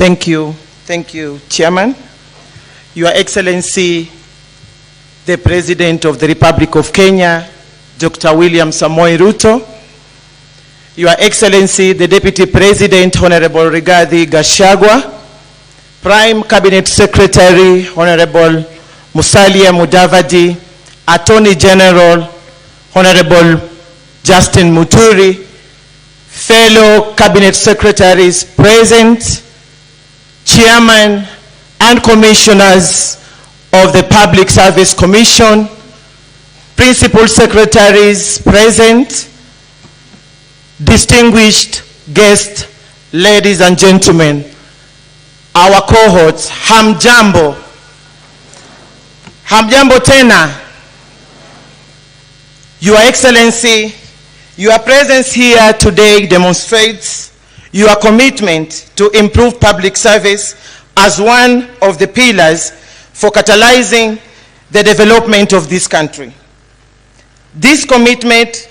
Thank you, Chairman. Your Excellency, the President of the Republic of Kenya, Dr. William Samoei Ruto, Your Excellency, the Deputy President, Honorable Rigathi Gachagua, Prime Cabinet Secretary, Honorable Musalia Mudavadi, Attorney General, Honorable Justin Muturi, fellow Cabinet Secretaries present, Chairman and Commissioners of the Public Service Commission, Principal Secretaries present, distinguished guests, ladies and gentlemen, our cohorts, hamjambo. Hamjambo tena. Your Excellency, your presence here today demonstrates your commitment to improve public service as one of the pillars for catalyzing the development of this country. This commitment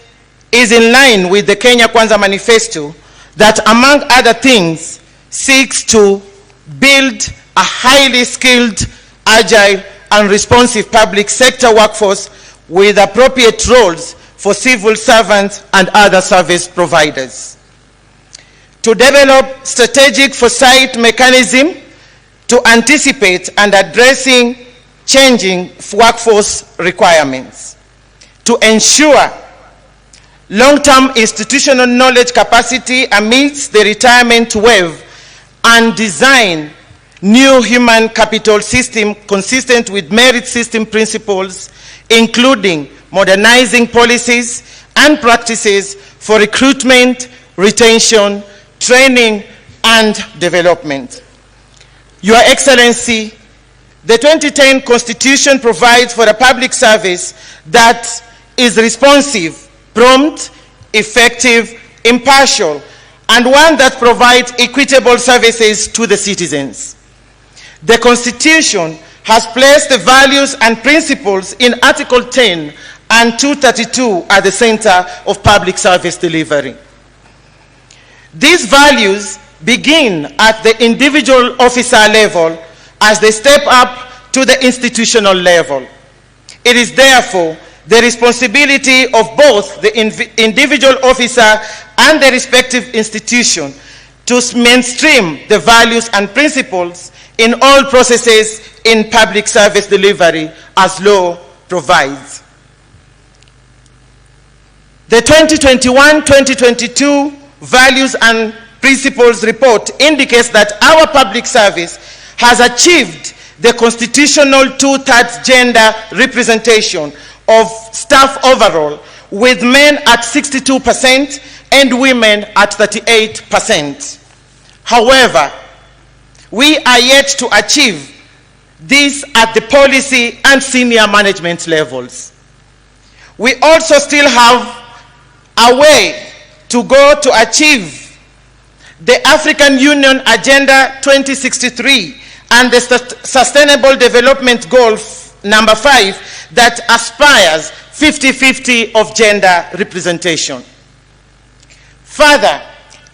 is in line with the Kenya Kwanza Manifesto that, among other things, seeks to build a highly skilled, agile, and responsive public sector workforce with appropriate roles for civil servants and other service providers. To develop strategic foresight mechanism to anticipate and addressing changing workforce requirements. To ensure long-term institutional knowledge capacity amidst the retirement wave and design new human capital system consistent with merit system principles, including modernizing policies and practices for recruitment, retention, training, and development. Your Excellency, the 2010 Constitution provides for a public service that is responsive, prompt, effective, impartial, and one that provides equitable services to the citizens. The Constitution has placed the values and principles in Article 10 and 232 at the center of public service delivery. These values begin at the individual officer level as they step up to the institutional level. It is therefore the responsibility of both the individual officer and the respective institution to mainstream the values and principles in all processes in public service delivery as law provides. The 2021-2022 Values and Principles Report indicates that our public service has achieved the constitutional 2/3 gender representation of staff overall, with men at 62% and women at 38%. However, we are yet to achieve this at the policy and senior management levels. We also still have a way to go to achieve the African Union Agenda 2063 and the Sustainable Development Goal number 5 that aspires 50-50 of gender representation. Further,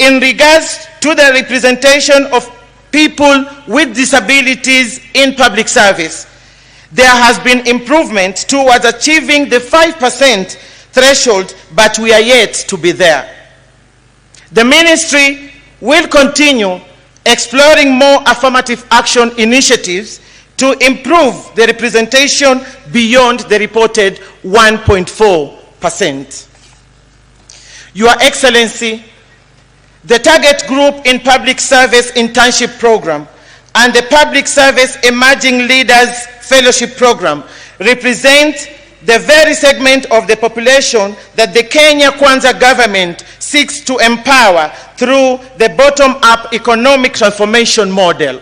in regards to the representation of people with disabilities in public service, there has been improvement towards achieving the 5% threshold, but we are yet to be there. The ministry will continue exploring more affirmative action initiatives to improve the representation beyond the reported 1.4%. Your Excellency, the target group in Public Service Internship Program and the Public Service Emerging Leaders Fellowship Program represent the very segment of the population that the Kenya Kwanza government seeks to empower through the bottom-up economic transformation model.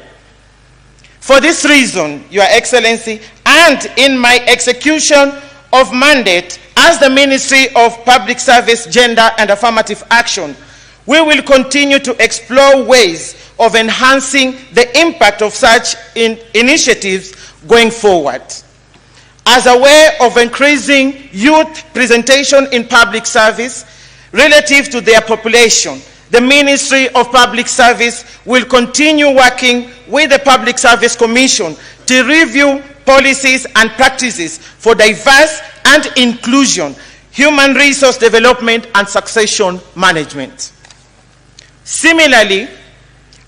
For this reason, Your Excellency, and in my execution of mandate as the Ministry of Public Service, Gender and Affirmative Action, we will continue to explore ways of enhancing the impact of such initiatives going forward. As a way of increasing youth presentation in public service relative to their population the Ministry of Public Service will continue working with the Public Service Commission to review policies and practices for diverse and inclusion, human resource development, and succession management. Similarly,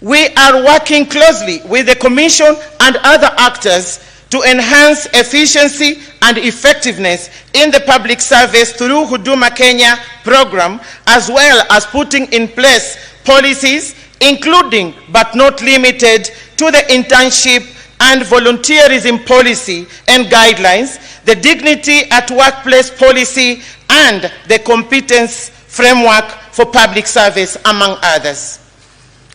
we are working closely with the Commission and other actors to enhance efficiency and effectiveness in the public service through Huduma Kenya program, as well as putting in place policies, including but not limited to the internship and volunteerism policy and guidelines, the dignity at workplace policy, and the competence framework for public service, among others.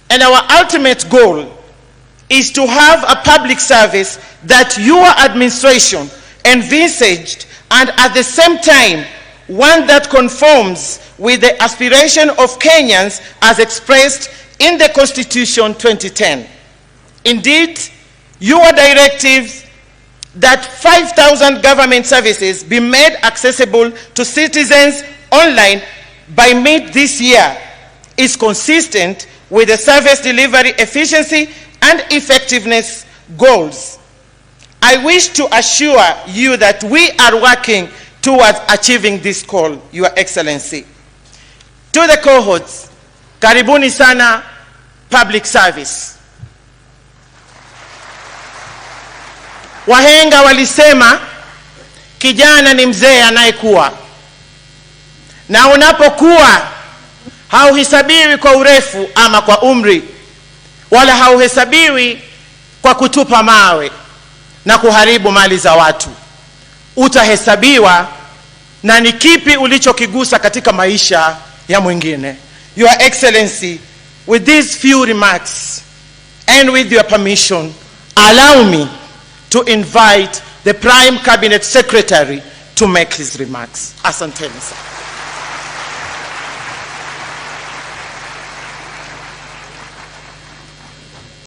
And our ultimate goal is to have a public service that your administration envisaged, and at the same time, one that conforms with the aspiration of Kenyans as expressed in the Constitution 2010. Indeed, your directives that 5,000 government services be made accessible to citizens online by mid this year is consistent with the service delivery efficiency and effectiveness goals. I wish to assure you that we are working towards achieving this goal, Your Excellency. To the cohorts, karibuni sana public service. Wahenga walisema kijana ni mzee anayekuwa, na unapokuwa hauhesabiwi kwa urefu ama kwa umri, wala hauhesabiwi kwa kutupa mawe na kuharibu mali za watu. Utahesabiwa na ni kipi ulichokigusa katika maisha ya mwingine. Your Excellency, with these few remarks and with your permission, allow me to invite the Prime Cabinet Secretary to make his remarks. Asanteni sana.